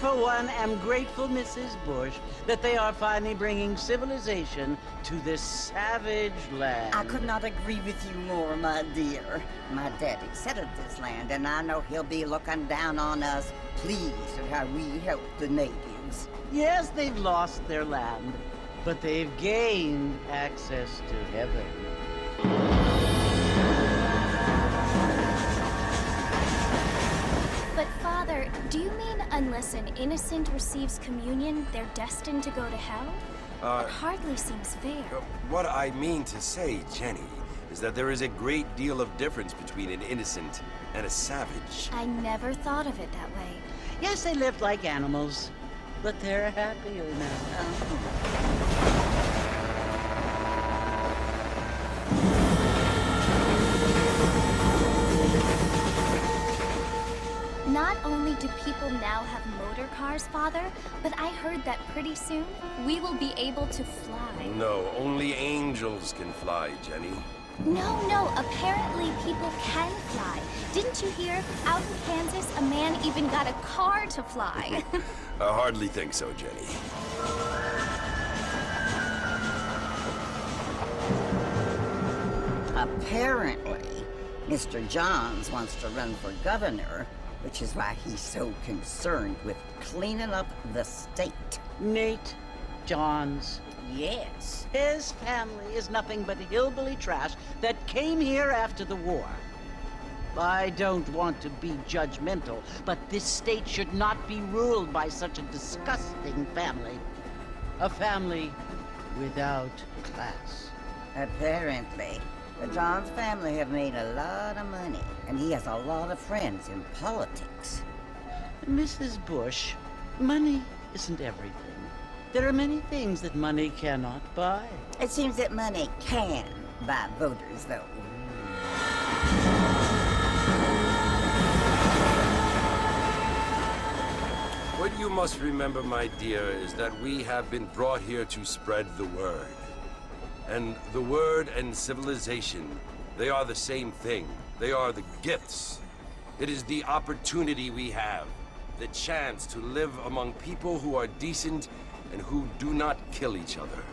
for one, am grateful, Mrs. Bush, that they are finally bringing civilization to this savage land. I could not agree with you more, my dear. My daddy settled this land, and I know he'll be looking down on us, pleased at how we help the natives. Yes, they've lost their land, but they've gained access to heaven. But Father, do you mean unless an innocent receives communion, they're destined to go to hell? That hardly seems fair. What I mean to say, Jenny, is that there is a great deal of difference between an innocent and a savage. I never thought of it that way. Yes, they lived like animals, but they're happier now. Not only do people now have motor cars, Father, but I heard that pretty soon we will be able to fly. No, only angels can fly, Jenny. No, apparently people can fly. Didn't you hear? Out in Kansas, a man even got a car to fly. I hardly think so, Jenny. Apparently, Mr. Johns wants to run for governor, which is why he's so concerned with cleaning up the state. Nate Johns. Yes. His family is nothing but hillbilly trash that came here after the war. I don't want to be judgmental, but this state should not be ruled by such a disgusting family. A family without class. Apparently. The Johns family have made a lot of money, and he has a lot of friends in politics. Mrs. Bush, money isn't everything. There are many things that money cannot buy. It seems that money can buy voters, though. What you must remember, my dear, is that we have been brought here to spread the word. And the word and civilization, they are the same thing. They are the gifts. It is the opportunity we have, the chance to live among people who are decent and who do not kill each other.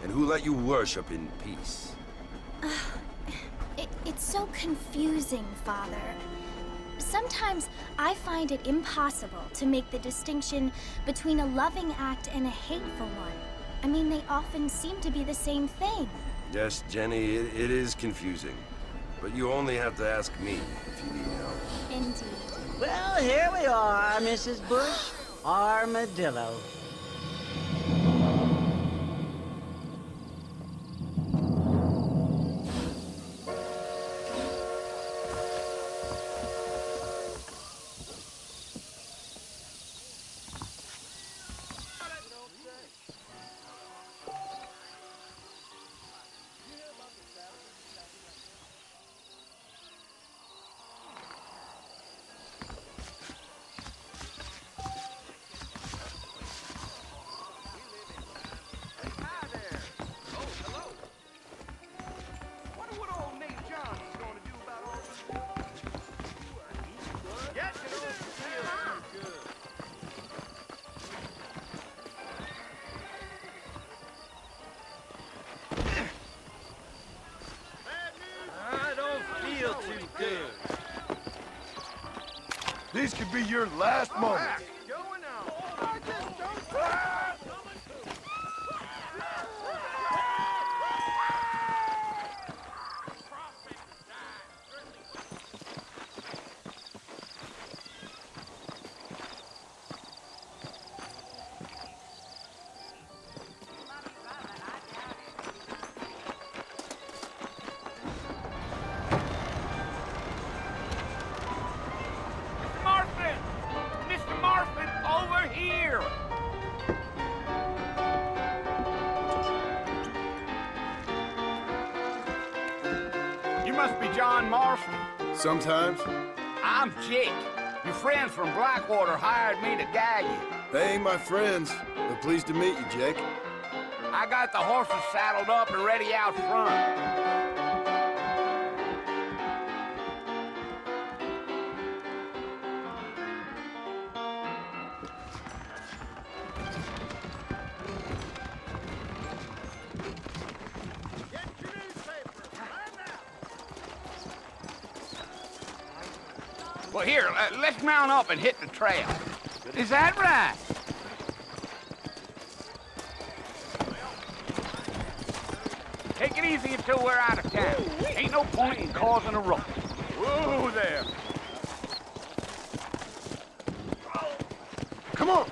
And who let you worship in peace. It's so confusing, Father. Sometimes I find it impossible to make the distinction between a loving act and a hateful one. I mean, they often seem to be the same thing. Yes, Jenny, it is confusing. But you only have to ask me if you need help. Indeed. Well, here we are, Mrs. Bush. Armadillo. These could be your last moments. Must be John Marston. Sometimes. I'm Jake. Your friends from Blackwater hired me to guide you. They ain't my friends, but pleased to meet you, Jake. I got the horses saddled up and ready out front. Well, here, let's mount up and hit the trail. Is that right? Take it easy until we're out of town. Ain't no point in causing a ruckus. Whoa there. Come on!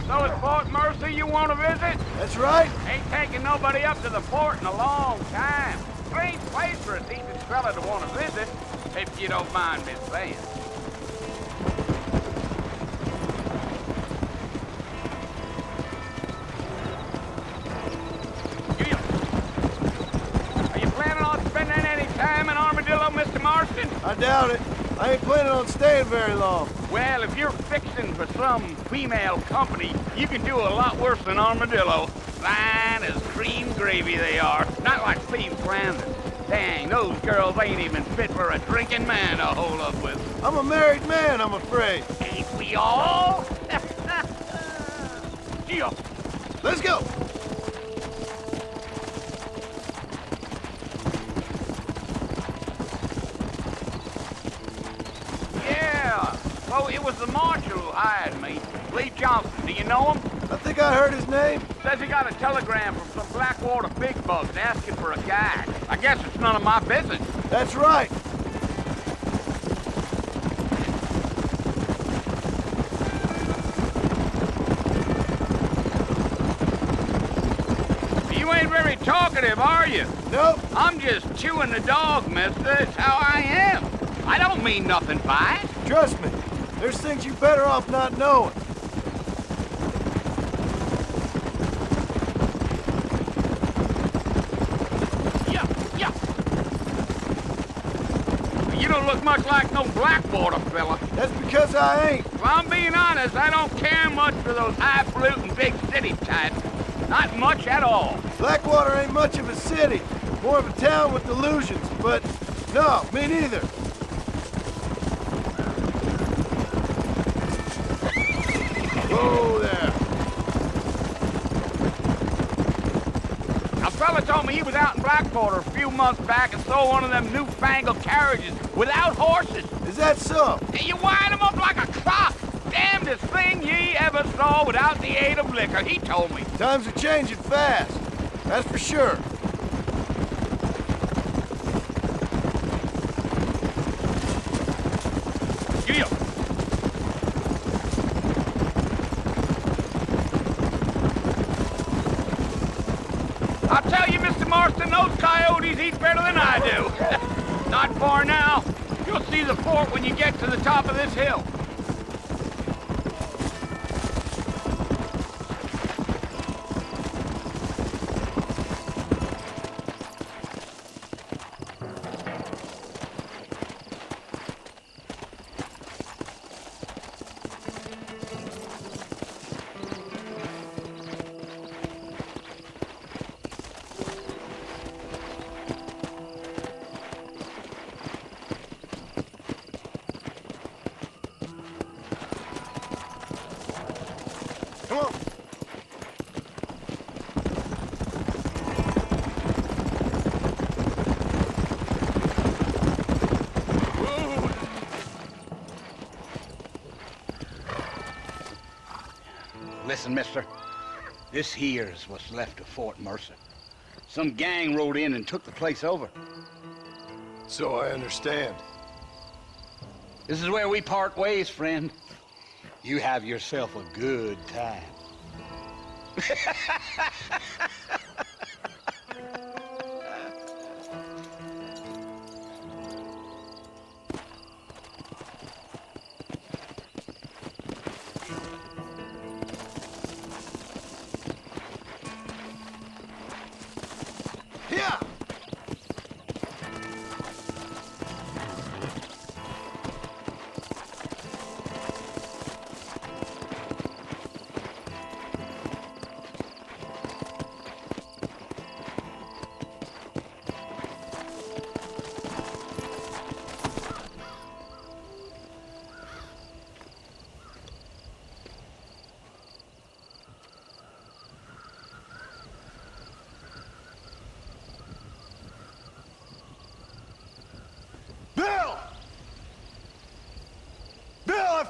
So it's Fort Mercy you want to visit? That's right. Ain't taking nobody up to the fort in a long time. Strange place for a decent fella to want to visit, if you don't mind me saying. Are you planning on spending any time in Armadillo, Mr. Marston? I doubt it. I ain't planning on staying very long. Well, if you're fixing for some female company, you can do a lot worse than Armadillo. Fine as cream gravy they are. Not like Steve Flanders. Dang, those girls ain't even fit for a drinking man to hold up with. I'm a married man, I'm afraid. Ain't we all? Yeah. Let's go! Yeah. Well, it was the marshal who hired me. Lee Johnson. Do you know him? I think I heard his name. Says he got a telegram from some Blackwater big bugs asking for a guide. I guess it's none of my business. That's right. You ain't very talkative, are you? Nope. I'm just chewing the dog, mister. It's how I am. I don't mean nothing by it. Trust me. There's things you're better off not knowing. You don't look much like no Blackwater fella. That's because I ain't. If I'm being honest, I don't care much for those highfalutin big city types. Not much at all. Blackwater ain't much of a city. More of a town with illusions, but no, me neither. Whoa there. A fella told me he was out in Blackwater a few months back and saw one of them newfangled carriages without horses. Is that so? You wind them up like a clock. Damnedest thing ye ever saw without the aid of liquor, he told me. Times are changing fast. That's for sure. Giddy up. I'll tell you, Mr. Marston, those coyotes eat better than I do. Not far now. You'll see the fort when you get to the top of this hill. Come on. Listen, mister. This here's what's left of Fort Mercer. Some gang rode in and took the place over. So I understand. This is where we part ways, friend. You have yourself a good time. Here!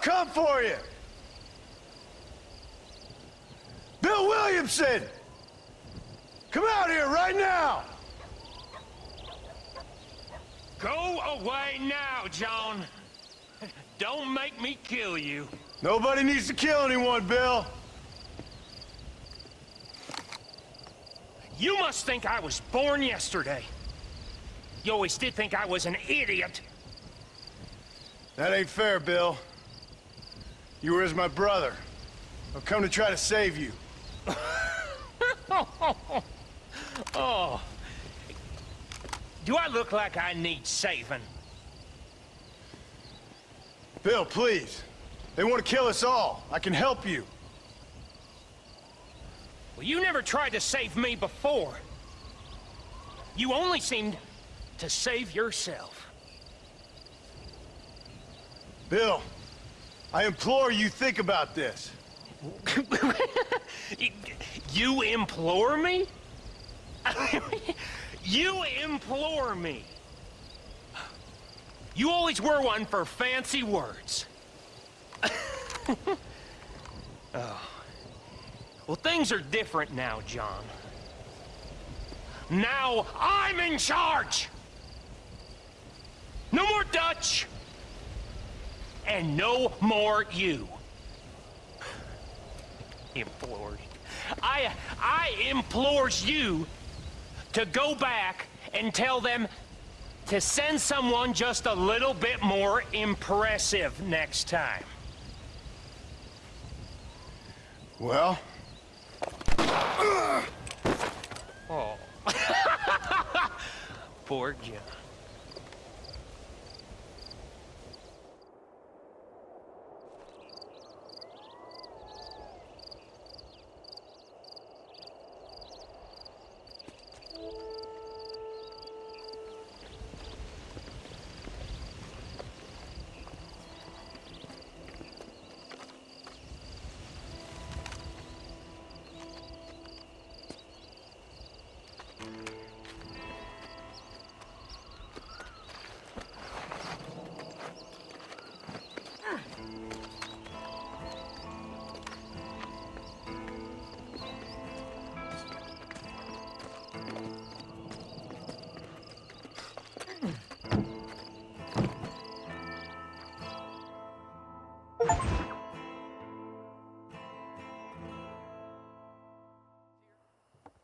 come for you! Bill Williamson! Come out here right now! Go away now, John. Don't make me kill you. Nobody needs to kill anyone, Bill. You must think I was born yesterday. You always did think I was an idiot. That ain't fair, Bill. You were as my brother. I've come to try to save you. Oh. Do I look like I need saving? Bill, please. They want to kill us all. I can help you. Well, you never tried to save me before. You only seemed to save yourself. Bill, I implore you think about this. You implore me? You implore me. You always were one for fancy words. Oh. Well, things are different now, John. Now I'm in charge! No more Dutch! And no more you. Implored. I implores you to go back and tell them to send someone just a little bit more impressive next time. Well? Oh. Poor John.